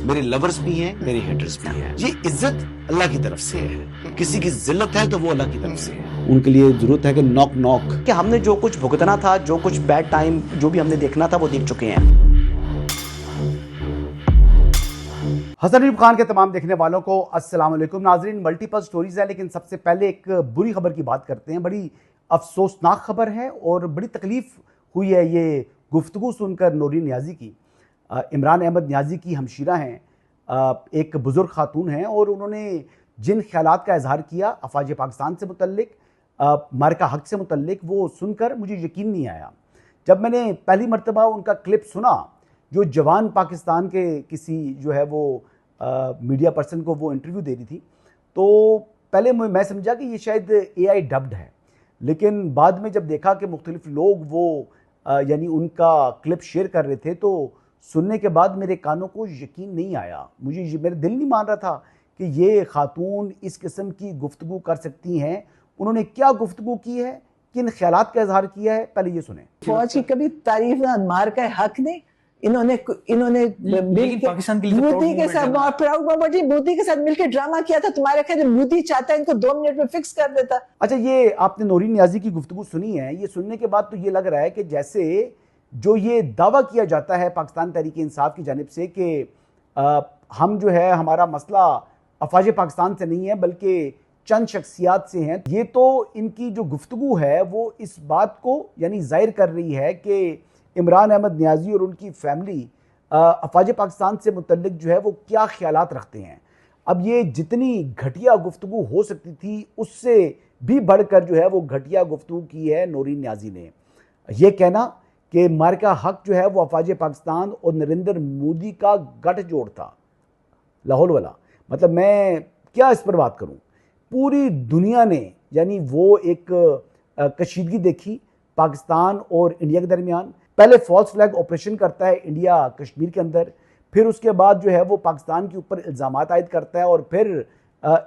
मेरे लवर्स भी हैं, मेरे हेटर्स भी हैं। ये इज्जत अल्लाह की तरफ से है, किसी की जिल्लत है तो वो अल्लाह की तरफ से है। उनके लिए जरूरत है कि नॉक नॉक कि हमने जो कुछ भुगतना था, जो कुछ बैड टाइम जो भी हमने देखना था वो देख चुके हैं। हसन अयूब खान के तमाम देखने वालों को अस्सलाम वालेकुम। नाजरीन, मल्टीपल स्टोरीज है, लेकिन सबसे पहले एक बुरी खबर की बात करते हैं। बड़ी अफसोसनाक खबर है और बड़ी तकलीफ हुई है ये गुफ्तगू सुनकर नौरीन नियाज़ी की। इमरान अहमद नियाज़ी की हमशीरा हैं, एक बुज़ुर्ग खातून हैं, और उन्होंने जिन ख्यालात का इजहार किया अफवाज पाकिस्तान से मुतल्लिक, मार्का हक से मुतल्लिक, वो सुनकर मुझे यकीन नहीं आया। जब मैंने पहली मरतबा उनका क्लिप सुना, जो जवान पाकिस्तान के किसी जो है वो मीडिया पर्सन को वो इंटरव्यू दे रही थी, तो पहले मैं समझा कि ये शायद AI डब्ड है, लेकिन बाद में जब देखा कि मुख्तलिफ लोग वो यानी उनका क्लिप शेयर कर रहे थे, तो सुनने के बाद मेरे कानों को यकीन नहीं आया। मेरा दिल नहीं मान रहा था कि ये खातून इस किस्म की गुफ्तगू कर सकती हैं। उन्होंने क्या गुफ्तगू की है, किन ख्यालात का इजहार किया है, पहले ये सुने। फौज की कभी तारीफ ना मार्का हक ने इन्होंने लेकिन पाकिस्तान के लिए मोदी के साथ प्राउड मोमेंट मोदी के साथ मिलकर ड्रामा किया था। तुम्हारे ख्याल मोदी चाहता है इनको 2 मिनट में फिक्स कर देता। अच्छा, ये आपने नौरीन नियाज़ी की गुफ्तगू सुनी है, ये सुनने के बाद तो ये लग रहा है कि जैसे जो ये दावा किया जाता है पाकिस्तान तहरीक इंसाफ की जानिब से कि हम जो है हमारा मसला अफवाज पाकिस्तान से नहीं है बल्कि चंद शख्सियात से हैं, ये तो इनकी जो गुफ्तगू है वो इस बात को यानी जाहिर कर रही है कि इमरान अहमद नियाज़ी और उनकी फैमिली अफवाज पाकिस्तान से मुतल्लिक जो है वो क्या ख्यालात रखते हैं। अब ये जितनी घटिया गुफ्तगू हो सकती थी उससे भी बढ़कर जो है वो घटिया गुफ्तगू की है नौरीन नियाज़ी ने। यह कहना कि मार्का हक जो है वो अफवाज पाकिस्तान और नरेंद्र मोदी का गठजोड़ था, लाहौल वाला। मतलब मैं क्या इस पर बात करूं, पूरी दुनिया ने यानी वो एक कशीदगी देखी पाकिस्तान और इंडिया के दरमियान। पहले फॉल्स फ्लैग ऑपरेशन करता है इंडिया कश्मीर के अंदर, फिर उसके बाद जो है वो पाकिस्तान के ऊपर इल्ज़ामात आयद करता है, और फिर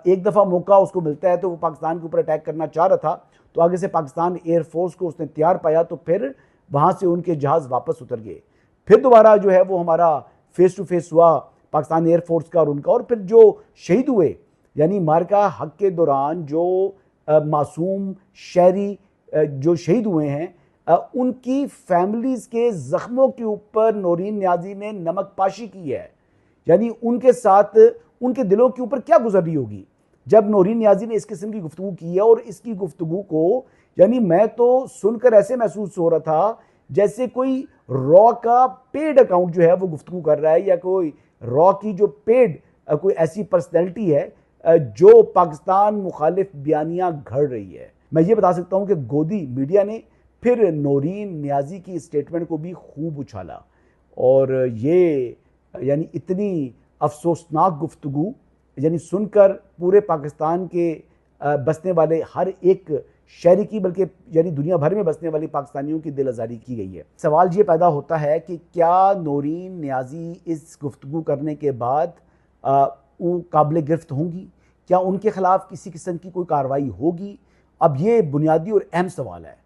एक दफ़ा मौका उसको मिलता है तो वो पाकिस्तान के ऊपर अटैक करना चाह रहा था, तो आगे से पाकिस्तान एयरफोर्स को उसने तैयार पाया, तो फिर वहाँ से उनके जहाज़ वापस उतर गए। फिर दोबारा जो है वो हमारा फेस टू फेस हुआ पाकिस्तान एयरफोर्स का और उनका, और फिर जो शहीद हुए यानी मार्का हक के दौरान जो मासूम शहरी जो शहीद हुए हैं, उनकी फैमिलीज के जख्मों के ऊपर नौरीन नियाज़ी ने नमक पाशी की है। यानी उनके साथ उनके दिलों के ऊपर क्या गुजर रही होगी जब नौरीन नियाज़ी ने इस किस्म की गुफ्तगू की है। और इसकी गुफ्तगू को यानी मैं तो सुनकर ऐसे महसूस हो रहा था जैसे कोई रॉ का पेड अकाउंट जो है वो गुफ्तगू कर रहा है, या कोई रॉ की जो पेड कोई ऐसी पर्सनैलिटी है जो पाकिस्तान मुखालिफ बयानियाँ घड़ रही है। मैं ये बता सकता हूँ कि गोदी मीडिया ने फिर नौरीन नियाज़ी की स्टेटमेंट को भी खूब उछाला, और ये यानी इतनी अफसोसनाक गुफ्तगू यानी सुनकर पूरे पाकिस्तान के बसने वाले हर एक शहरी की, बल्कि यानी दुनिया भर में बसने वाली पाकिस्तानियों की दिल आज़ारी की गई है। सवाल ये पैदा होता है कि क्या नौरीन नियाज़ी इस गुफ्तगू करने के बाद वो काबिल गिरफ्त होंगी, क्या उनके खिलाफ किसी किस्म की कोई कार्रवाई होगी? अब ये बुनियादी और अहम सवाल है।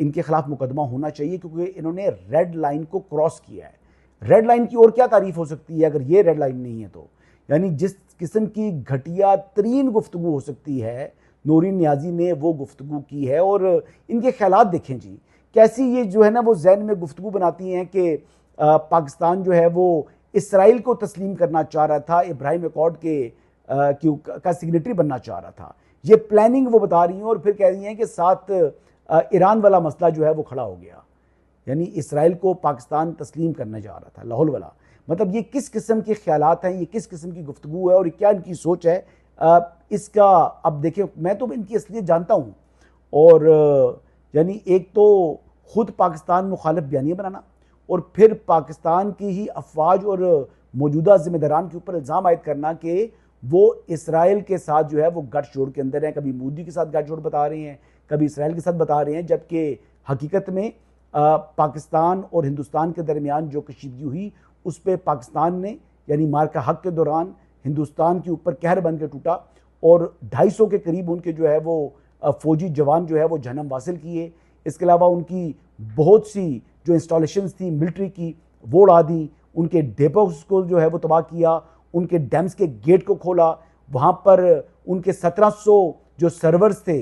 इनके खिलाफ मुकदमा होना चाहिए क्योंकि इन्होंने रेड लाइन को क्रॉस किया है। रेड लाइन की और क्या तारीफ हो सकती है अगर ये रेड लाइन नहीं है तो? यानी जिस किस्म की घटिया तरीन गुफ्तगू हो सकती है नौरीन नियाज़ी ने वो गुफ्तगू की है। और इनके ख्यालात देखें जी, कैसी ये जो है ना वो जहन में गुफ्तगू बनाती हैं कि पाकिस्तान जो है वो इसराइल को तस्लीम करना चाह रहा था, इब्राहिम अकॉर्ड का सिग्नेटरी बनना चाह रहा था। ये प्लानिंग वो बता रही हैं, और फिर कह रही हैं कि साथ ईरान वाला मसला जो है वो खड़ा हो गया, यानी इसराइल को पाकिस्तान तस्लीम करने जा रहा था, लाहौल वाला। मतलब ये किस किस्म के ख्यालात हैं, ये किस किस्म की गुफ्तगू है और क्या इनकी सोच है, इसका अब देखें। मैं तो इनकी असलियत जानता हूँ, और यानी एक तो ख़ुद पाकिस्तान मुखालिफ बयानियाँ बनाना, और फिर पाकिस्तान की ही अफवाज और मौजूदा ज़िम्मेदारान के ऊपर इल्ज़ाम आयद करना कि वो इसराइल के साथ जो है वो गठजोड़ के अंदर हैं। कभी मोदी के साथ गठजोड़ बता रहे हैं, कभी इसराइल के साथ बता रहे हैं, जबकि हकीकत में पाकिस्तान और हिंदुस्तान के दरमियान जो कशीदगी हुई उस पर पाकिस्तान ने यानी मार्का हक के दौरान हिंदुस्तान के ऊपर कहर बन के टूटा, और 250 के करीब उनके जो है वो फौजी जवान जो है वो जन्म हासिल किए। इसके अलावा उनकी बहुत सी जो इंस्टॉलेशंस थी मिलिट्री की वो उड़ा दी, उनके डेपोस को जो है वो तबाह किया, उनके डैम्स के गेट को खोला, वहाँ पर उनके 1700 जो सर्वर्स थे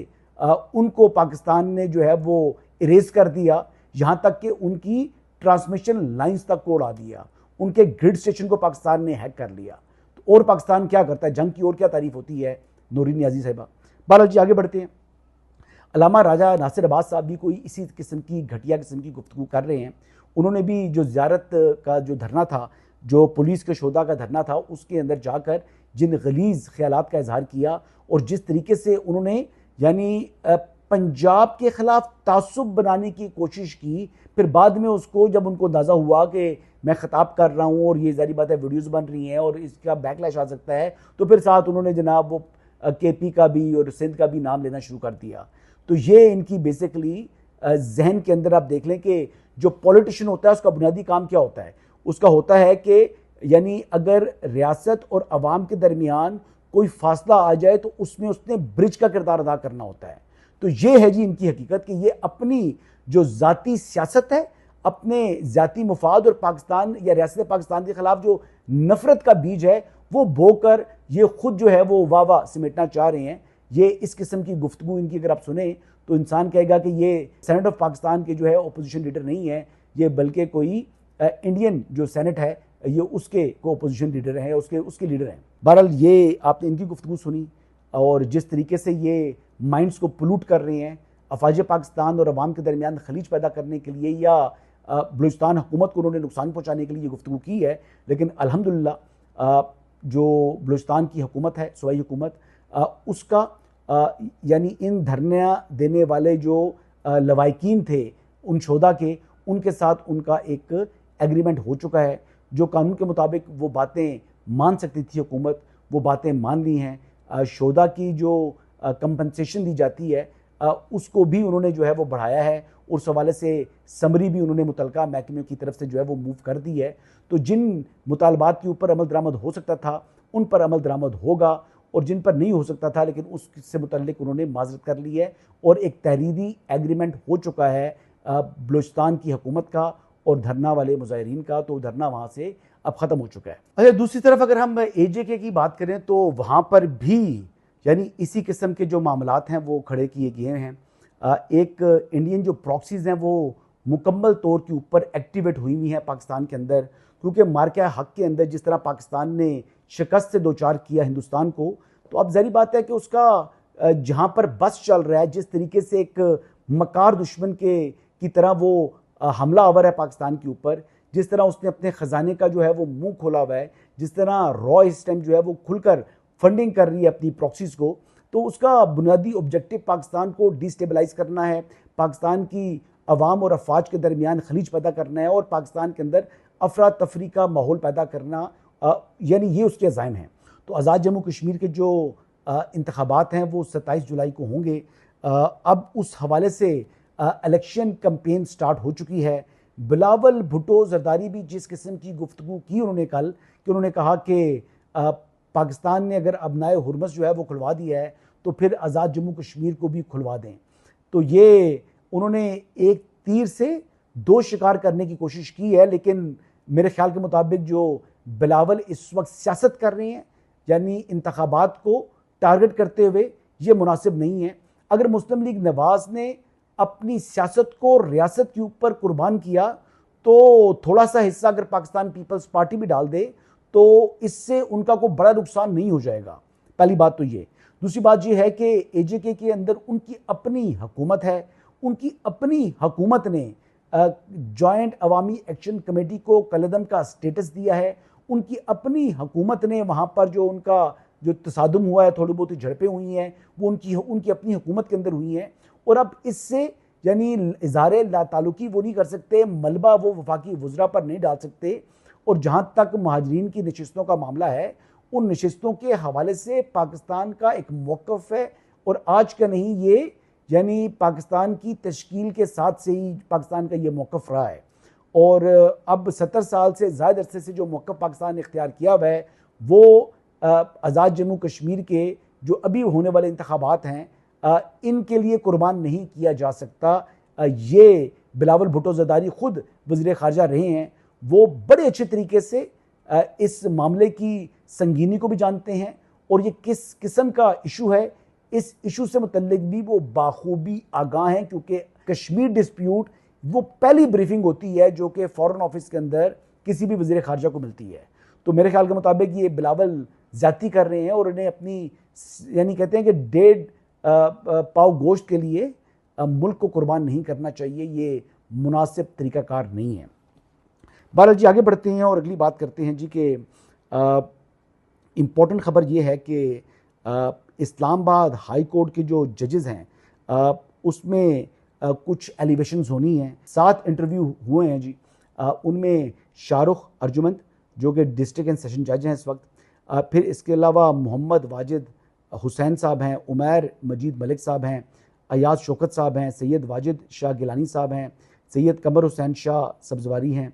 उनको पाकिस्तान ने जो है वो इरेज कर दिया, यहाँ तक कि उनकी ट्रांसमिशन लाइंस तक को उड़ा दिया, उनके ग्रिड स्टेशन को पाकिस्तान ने हैक कर लिया। तो और पाकिस्तान क्या करता है, जंग की और क्या तारीफ होती है नूरीन नियाज़ी साहिबा। बहरहाल जी आगे बढ़ते हैं। अल्लामा राजा नासिर अब्बास साहब भी कोई इसी किस्म की घटिया किस्म की गुफ्तगू कर रहे हैं। उन्होंने भी जो ज़ियारत का जो धरना था, जो पुलिस के शोधा का धरना था, उसके अंदर जाकर जिन गलीज़ ख्यालात का इजहार किया और जिस तरीके से उन्होंने यानी पंजाब के ख़िलाफ़ तासुब बनाने की कोशिश की, फिर बाद में उसको जब उनको अंदाज़ा हुआ कि मैं ख़िताब कर रहा हूँ और ये ज़ाहिर बात है वीडियोज़ बन रही हैं और इसका बैकलैश आ सकता है, तो फिर साथ उन्होंने जनाब वो KP का भी और सिंध का भी नाम लेना शुरू कर दिया। तो ये इनकी बेसिकली जहन के अंदर आप देख लें कि जो पॉलिटिशियन होता है उसका बुनियादी काम क्या होता है, उसका होता है कि यानी अगर रियासत और अवाम के दरमियान कोई फासला आ जाए तो उसमें उसने ब्रिज का किरदार अदा करना होता है। तो ये है जी इनकी हकीकत कि ये अपनी जो ज़ाती सियासत है, अपने ज़ाती मुफाद और पाकिस्तान या रियासत पाकिस्तान के ख़िलाफ़ जो नफ़रत का बीज है वो बोकर ये खुद जो है वो वाह वाह समेटना चाह रहे हैं। ये इस किस्म की गुफ्तगू इनकी अगर आप सुने तो इंसान कहेगा कि ये सेनेट ऑफ पाकिस्तान के जो है अपोजिशन लीडर नहीं है, ये बल्कि कोई इंडियन जो सेनेट है ये उसके को अपोजिशन लीडर हैं, उसके लीडर हैं। बहरहाल ये आपने इनकी गुफ्तगू सुनी और जिस तरीके से ये माइंड्स को पोल्यूट कर रहे हैं, अफवाज पाकिस्तान और अवाम के दरमियान खलीज पैदा करने के लिए या बलूचिस्तान हुकूमत को उन्होंने नुकसान पहुँचाने के लिए ये गुफ्तगू की है। लेकिन अल्हम्दुलिल्लाह जो बलूचिस्तान की हुकूमत है, सूबाई हुकूमत, उसका यानी इन धरना देने वाले जो लवाकिन थे उन शोधा के, उनके साथ उनका एक एग्रीमेंट हो चुका है। जो कानून के मुताबिक वो बातें मान सकती थी हुकूमत, वो बातें मान ली हैं। शोधा की जो कंपनसेशन दी जाती है उसको भी उन्होंने जो है वो बढ़ाया है, उस हवाले से समरी भी उन्होंने मुतलका महकमे की तरफ से जो है वो मूव कर दी है। तो जिन मुतालबात के ऊपर अमल दरामद हो सकता था उन पर अमल दरामद होगा और जिन पर नहीं हो सकता था लेकिन उससे मुतल्लिक उन्होंने माजरत कर ली है और एक तहरीरी एग्रीमेंट हो चुका है बलूचिस्तान की हुकूमत का और धरना वाले मुजाहिरीन का। तो धरना वहाँ से अब ख़त्म हो चुका है। अच्छा, दूसरी तरफ अगर हम AJK की बात करें तो वहाँ पर भी यानी इसी किस्म के जो मामलात हैं वो खड़े किए गए हैं। एक इंडियन जो प्रॉक्सीज़ हैं वो मुकम्मल तौर के ऊपर एक्टिवेट हुई हुई हैं पाकिस्तान के अंदर, क्योंकि मार्का हक के अंदर जिस तरह पाकिस्तान ने शिकस्त से दो चार किया हिंदुस्तान को, तो अब ज़ाहिर बात है कि उसका जहाँ पर बस चल रहा है, जिस तरीके से एक मकार दुश्मन की तरह वो हमला आवर है पाकिस्तान के ऊपर, जिस तरह उसने अपने ख़जाने का जो है वो मुंह खोला हुआ है, जिस तरह रॉ इस टाइम जो है वो खुलकर फंडिंग कर रही है अपनी प्रॉक्सीज़ को, तो उसका बुनियादी ऑब्जेक्टिव पाकिस्तान को डिस्टेबलाइज करना है, पाकिस्तान की अवाम और अफवाज के दरमियान खलीज पैदा करना है और पाकिस्तान के अंदर अफरा तफरी का माहौल पैदा करना, यानी ये उसके अज़ाइम हैं। तो आज़ाद जम्मू कश्मीर के जो इंतखाबात हैं वो 27 जुलाई को होंगे। अब उस हवाले से इलेक्शन कैंपेन स्टार्ट हो चुकी है। बिलावल भुट्टो जरदारी भी जिस किस्म की गुफ्तगू की उन्होंने कल, कि उन्होंने कहा कि पाकिस्तान ने अगर अबनाए हुर्मस जो है वो खुलवा दिया है तो फिर आज़ाद जम्मू कश्मीर को भी खुलवा दें। तो ये उन्होंने एक तीर से दो शिकार करने की कोशिश की है, लेकिन मेरे ख्याल के मुताबिक जो बिलावल इस वक्त सियासत कर रहे हैं, यानी इंतखाबात को टारगेट करते हुए, ये मुनासिब नहीं है। अगर मुस्लिम लीग नवाज ने अपनी सियासत को रियासत के ऊपर कुर्बान किया तो थोड़ा सा हिस्सा अगर पाकिस्तान पीपल्स पार्टी भी डाल दे तो इससे उनका कोई बड़ा नुकसान नहीं हो जाएगा। पहली बात तो ये। दूसरी बात ये है कि AJK के अंदर उनकी अपनी हुकूमत है, उनकी अपनी हुकूमत ने जॉइंट अवामी एक्शन कमेटी को कलदम का स्टेटस दिया है, उनकी अपनी हुकूमत ने वहाँ पर जो उनका जो तसादुम हुआ है, थोड़ी बहुत झड़पें हुई हैं, वो उनकी अपनी हुकूमत के अंदर हुई हैं। और अब इससे यानी इज़हारे लाताल्लुकी वो नहीं कर सकते, मलबा वो वफाकी वज़रा पर नहीं डाल सकते। और जहाँ तक महाजरीन की नशिस्तों का मामला है, उन नशिस्तों के हवाले से पाकिस्तान का एक मौक़िफ़ है और आज का नहीं, ये यानी पाकिस्तान की तश्कील के साथ से ही पाकिस्तान का ये मौक़िफ़ रहा है। और अब 70 साल से ज़्यादा अरसे से जो मौक़िफ़ पाकिस्तान ने इख्तियार किया हुआ है वो आज़ाद जम्मू कश्मीर के जो अभी होने वाले इंतखाबात हैं इनके लिए कुर्बान नहीं किया जा सकता। ये बिलावल भुट्टो जरदारी ख़ुद वज़ीर ख़ारजा रहे हैं, वो बड़े अच्छे तरीके से इस मामले की संगीनी को भी जानते हैं और ये किस किस्म का इशू है, इस इशू से मुतल्लिक भी वो बाखूबी आगाह हैं, क्योंकि कश्मीर डिस्प्यूट वो पहली ब्रीफिंग होती है जो कि फॉरेन ऑफिस के अंदर किसी भी वज़ीर ख़ारजा को मिलती है। तो मेरे ख्याल के मुताबिक ये बिलावल ज़्यादती कर रहे हैं और इन्हें अपनी, यानी कहते हैं कि 1.5 पाव गोश्त के लिए मुल्क को कुर्बान नहीं करना चाहिए, ये मुनासिब तरीक़ाकार नहीं है। बहरहाल जी आगे बढ़ते हैं और अगली बात करते हैं जी कि इम्पोर्टेंट ख़बर ये है कि इस्लामाबाद हाई कोर्ट के जो जजेस हैं उसमें कुछ एलिवेशंस होनी हैं। 7 इंटरव्यू हुए हैं जी, उनमें शाहरुख अर्जुमंद जो कि डिस्ट्रिक्ट एंड सेशन जज हैं इस वक्त, फिर इसके अलावा मोहम्मद वाजिद हुसैन साहब हैं, उमैर मजीद मलिक साहब हैं, अयाज शौकत साहब हैं, सैयद वाजिद शाह गिलानी साहब हैं, सैयद कमर हुसैन शाह सब्जवारी हैं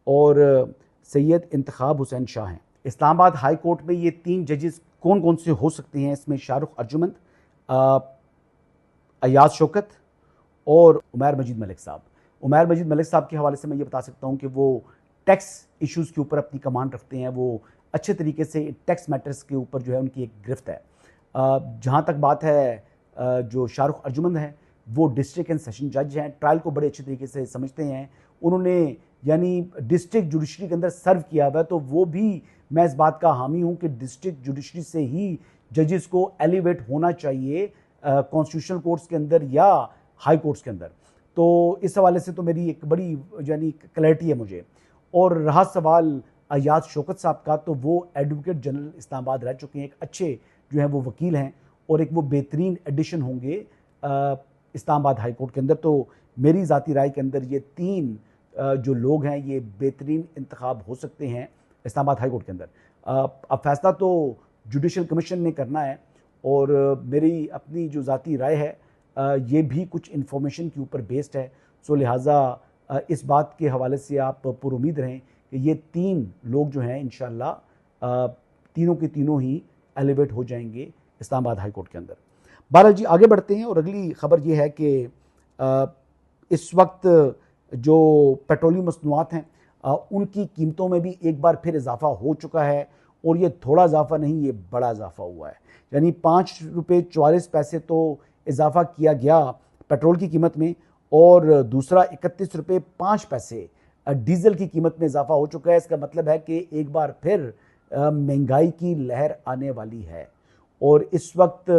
और सैयद इंतखाब हुसैन शाह हैं। इस्लामाबाद हाई कोर्ट में ये 3 जजेस कौन कौन से हो सकते हैं? इसमें शाहरुख अर्जुमंद, अयाज शौकत और उमैर मजीद मलिक साहब। उमैर मजीद मलिक साहब के हवाले से मैं ये बता सकता हूँ कि वो टैक्स इश्यूज़ के ऊपर अपनी कमांड रखते हैं, वो अच्छे तरीके से टैक्स मैटर्स के ऊपर जो है उनकी एक गिरफ्त है। जहाँ तक बात है जो शाहरुख अर्जुमंद हैं वो डिस्ट्रिक्ट एंड सेशन जज हैं, ट्रायल को बड़े अच्छे तरीके से समझते हैं, उन्होंने यानी डिस्ट्रिक्ट जुडिशरी के अंदर सर्व किया हुआ है। तो वो भी, मैं इस बात का हामी हूँ कि डिस्ट्रिक्ट जुडिशरी से ही जजेस को एलिवेट होना चाहिए कॉन्स्टिट्यूशनल कोर्ट्स के अंदर या हाई कोर्ट्स के अंदर। तो इस हवाले से तो मेरी एक बड़ी यानी क्लैरिटी है मुझे। और रहा सवाल अयाज शौकत साहब का, तो वो एडवोकेट जनरल इस्लामाबाद रह चुके हैं, एक अच्छे जो हैं वो वकील हैं और एक वो बेहतरीन एडिशन होंगे इस्लामाबाद हाई कोर्ट के अंदर। तो मेरी ज़ाती राय के अंदर ये 3 जो लोग हैं ये बेहतरीन इंतखाब हो सकते हैं इस्लामाबाद हाई कोर्ट के अंदर। अब फैसला तो जुडिशल कमीशन ने करना है और मेरी अपनी जो ज़ाती राय है ये भी कुछ इन्फॉर्मेशन के ऊपर बेस्ड है। सो लिहाजा इस बात के हवाले से आप पुरुमीद रहें कि ये 3 लोग जो हैं इंशाअल्लाह तीनों के तीनों ही एलिवेट हो जाएंगे इस्लामाबाद हाई कोर्ट के अंदर। बहरहाल जी आगे बढ़ते हैं और अगली ख़बर ये है कि इस वक्त जो पेट्रोलियम मसनूआत हैं उनकी कीमतों में भी एक बार फिर इजाफ़ा हो चुका है और ये थोड़ा इजाफ़ा नहीं, ये बड़ा इजाफ़ा हुआ है। यानी 5 रुपये 44 पैसे तो इजाफ़ा किया गया पेट्रोल की कीमत में और दूसरा 31 रुपये 5 पैसे डीज़ल की कीमत में इजाफ़ा हो चुका है। इसका मतलब है कि एक बार फिर महंगाई की लहर आने वाली है और इस वक्त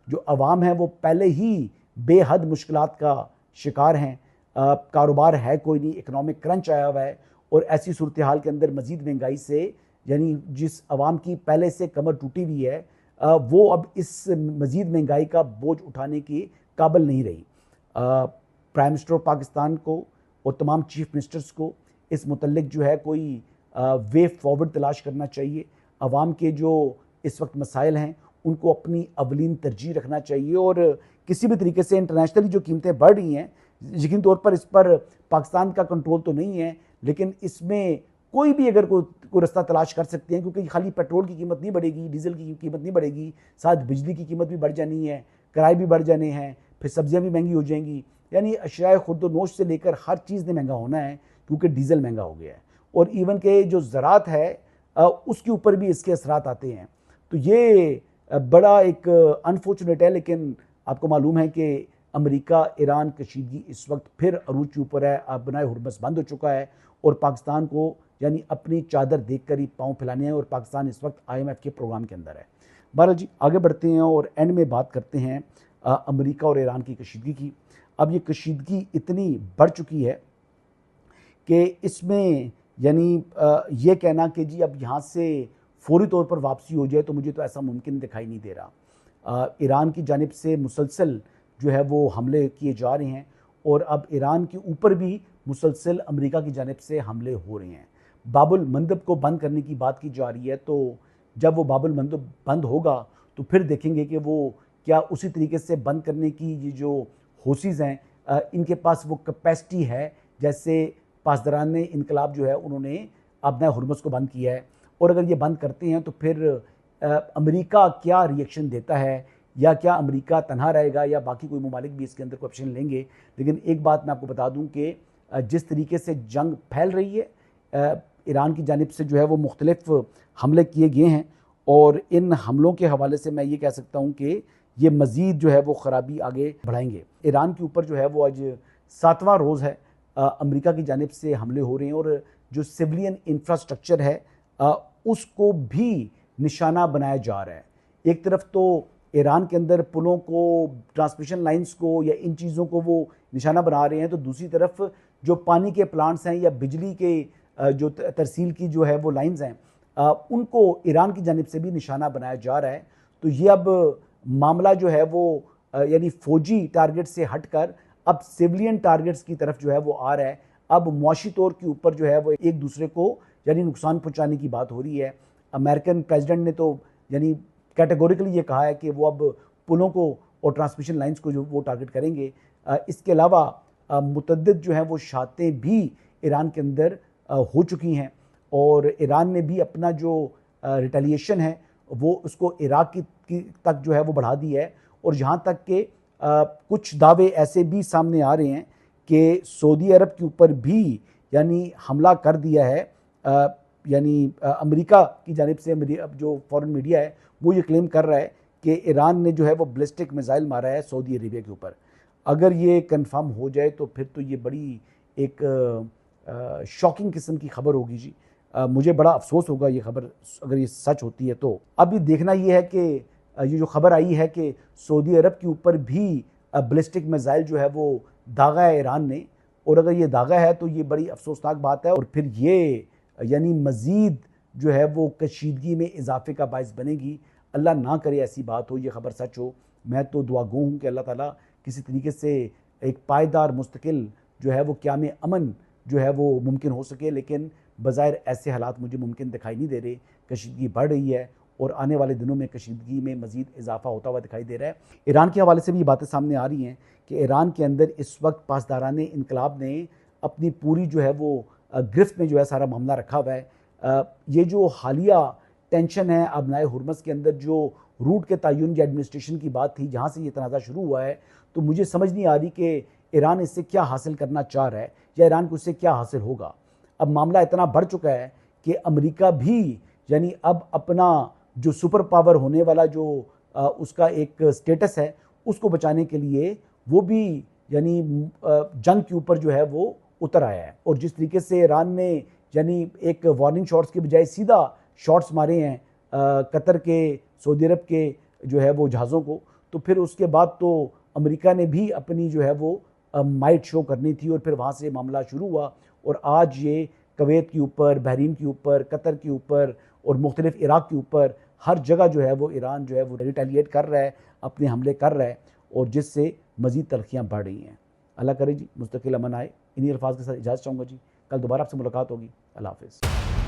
जो अवाम है वो पहले ही बेहद मुश्किलात का शिकार हैं। कारोबार है कोई नहीं, इकनॉमिक क्रंच आया हुआ है और ऐसी सूरत हाल के अंदर मज़ीद महंगाई से यानी जिस अवाम की पहले से कमर टूटी हुई है वो अब इस मज़ीद महंगाई का बोझ उठाने की काबिल नहीं रही। प्राइम मिनिस्टर ऑफ पाकिस्तान को और तमाम चीफ मिनिस्टर्स को इस मुतल्लिक जो है कोई वे फॉरवर्ड तलाश करना चाहिए। अवाम के जो इस वक्त मसाइल हैं उनको अपनी अवलीन तरजीह रखना चाहिए और किसी भी तरीके से इंटरनेशनली जो कीमतें बढ़ रही हैं, यकीन तौर पर इस पर पाकिस्तान का कंट्रोल तो नहीं है, लेकिन इसमें कोई भी अगर कोई रास्ता तलाश कर सकते हैं, क्योंकि खाली पेट्रोल की कीमत नहीं बढ़ेगी, डीजल की कीमत नहीं बढ़ेगी, साथ बिजली की कीमत भी बढ़ जानी है, किराए भी बढ़ जाने हैं, फिर सब्जियां भी महंगी हो जाएंगी। यानी अशियाए खुर्द-व-नोश से लेकर हर चीज़ ने महंगा होना है क्योंकि डीजल महंगा हो गया है और इवन के जो ज़राअत है उसके ऊपर भी इसके असरात आते हैं। तो ये बड़ा एक अनफॉर्चुनेट है, लेकिन आपको मालूम है कि अमेरिका ईरान कशीदगी इस वक्त फिर अरूज के ऊपर है, बनाए हुरमस बंद हो चुका है और पाकिस्तान को यानी अपनी चादर देखकर ही पाँव फैलाने हैं और पाकिस्तान इस वक्त IMF के प्रोग्राम के अंदर है। बहरहाल जी आगे बढ़ते हैं और एंड में बात करते हैं अमेरिका और ईरान की कशीदगी की। अब ये कशीदगी इतनी बढ़ चुकी है कि इसमें यानी ये कहना कि जी अब यहाँ से फौरी तौर पर वापसी हो जाए तो मुझे तो ऐसा मुमकिन दिखाई नहीं दे रहा। ईरान की जानिब से मुसलसल जो है वो हमले किए जा रहे हैं और अब ईरान के ऊपर भी मुसलसल अमेरिका की जानिब से हमले हो रहे हैं। बाबुल मंदब को बंद करने की बात की जा रही है, तो जब वो बाबुल मंदब बंद होगा तो फिर देखेंगे कि वो क्या उसी तरीके से बंद करने की ये जो होसीज़ हैं इनके पास वो कैपेसिटी है जैसे पासदारान इनकलाब जो है उन्होंने अपना हुरमस को बंद किया है। और अगर ये बंद करते हैं तो फिर अमेरिका क्या रिएक्शन देता है, या क्या अमेरिका तनहा रहेगा या बाकी कोई ममालिक भी इसके अंदर कोऑप्शन लेंगे। लेकिन एक बात मैं आपको बता दूं कि जिस तरीके से जंग फैल रही है ईरान की जानिब से जो है वो मुख्तलिफ हमले किए गए हैं, और इन हमलों के हवाले से मैं ये कह सकता हूँ कि ये मज़ीद जो है वो ख़राबी आगे बढ़ाएंगे। ईरान के ऊपर जो है वो आज 7वां रोज़ है अमेरिका की जानिब से हमले हो रहे हैं, और जो सिविलियन इंफ्रास्ट्रक्चर है उसको भी निशाना बनाया जा रहा है। एक तरफ तो ईरान के अंदर पुलों को, ट्रांसमिशन लाइंस को या इन चीज़ों को वो निशाना बना रहे हैं, तो दूसरी तरफ जो पानी के प्लांट्स हैं या बिजली के जो तरसील की जो है वो लाइंस हैं उनको ईरान की जानिब से भी निशाना बनाया जा रहा है। तो ये अब मामला जो है वो यानी फ़ौजी टारगेट से हटकर अब सिविलियन टारगेट्स की तरफ जो है वो आ रहा है। अब मुआशी तौर के ऊपर जो है वो एक दूसरे को यानी नुकसान पहुंचाने की बात हो रही है। अमेरिकन प्रेसिडेंट ने तो यानी कैटेगोरिकली ये कहा है कि वो अब पुलों को और ट्रांसमिशन लाइंस को जो वो टारगेट करेंगे। इसके अलावा मुतअद्दिद जो है वो शातें भी ईरान के अंदर हो चुकी हैं, और ईरान ने भी अपना जो रिटेलिएशन है वो उसको इराक की तक जो है वो बढ़ा दी है। और यहाँ तक कि कुछ दावे ऐसे भी सामने आ रहे हैं कि सऊदी अरब के ऊपर भी यानी हमला कर दिया है, यानी अमेरिका की जानिब से अब जो फॉरेन मीडिया है वो ये क्लेम कर रहा है कि ईरान ने जो है वो बैलिस्टिक मिसाइल मारा है सऊदी अरेबिया के ऊपर। अगर ये कंफर्म हो जाए तो फिर तो ये बड़ी एक शॉकिंग किस्म की खबर होगी जी। मुझे बड़ा अफसोस होगा ये खबर अगर ये सच होती है। तो अब ये देखना ये है कि ये जो खबर आई है कि सऊदी अरब के ऊपर भी बैलिस्टिक मिसाइल जो है वो दागा है ईरान ने, और अगर ये दागा है तो ये बड़ी अफसोसनाक बात है, और फिर ये यानी मज़ीद जो है वो कशीदगी में इजाफे का बायस बनेगी। अल्लाह ना करे ऐसी बात हो, ये खबर सच हो। मैं तो दुआगो हूँ कि अल्लाह ताला किसी तरीके से एक पायदार मुस्तकिल जो है वो क़याम अमन जो है वो मुमकिन हो सके, लेकिन बज़ाहिर ऐसे हालात मुझे मुमकिन दिखाई नहीं दे रहे। कशीदगी बढ़ रही है और आने वाले दिनों में कशीदगी में मज़ीद इजाफा होता हुआ दिखाई दे रहा है। ईरान के हवाले से भी ये बातें सामने आ रही हैं कि ईरान के अंदर इस वक्त पासदाराने इनकलाब ने अपनी पूरी जो है वो गिरफ्त में जो है सारा मामला रखा हुआ है। ये जो हालिया टेंशन है अबनाए हुर्मस के अंदर, जो रूट के तयन या एडमिनिस्ट्रेशन की बात थी जहाँ से ये तनाज़ा शुरू हुआ है, तो मुझे समझ नहीं आ रही कि ईरान इससे क्या हासिल करना चाह रहा है या ईरान को इससे क्या हासिल होगा। अब मामला इतना बढ़ चुका है कि अमेरिका भी यानी अब अपना जो सुपर पावर होने वाला जो उसका एक स्टेटस है उसको बचाने के लिए वो भी यानी जंग के ऊपर जो है वो उतर आया है। और जिस तरीके से ईरान ने यानी एक वार्निंग शॉट्स के बजाय सीधा शॉट्स मारे हैं कतर के, सऊदी अरब के जो है वो जहाज़ों को, तो फिर उसके बाद तो अमेरिका ने भी अपनी जो है वो माइट शो करनी थी, और फिर वहाँ से मामला शुरू हुआ। और आज ये कुवैत के ऊपर, बहरीन के ऊपर, कतर के ऊपर और मुख्तलिफ इराक़ के ऊपर हर जगह जो है वो ईरान जो है वो रिटेलिएट कर रहा है, अपने हमले कर रहा है, और जिससे मज़ीद तलखियाँ बढ़ रही हैं। अल्लाह करे जी मुस्तकिल अमन आए। इन्हीं अल्फाज के साथ इजाज़त चाहूँगा जी। कल दोबारा आपसे मुलाकात होगी। अल्लाह हाफ़िज़।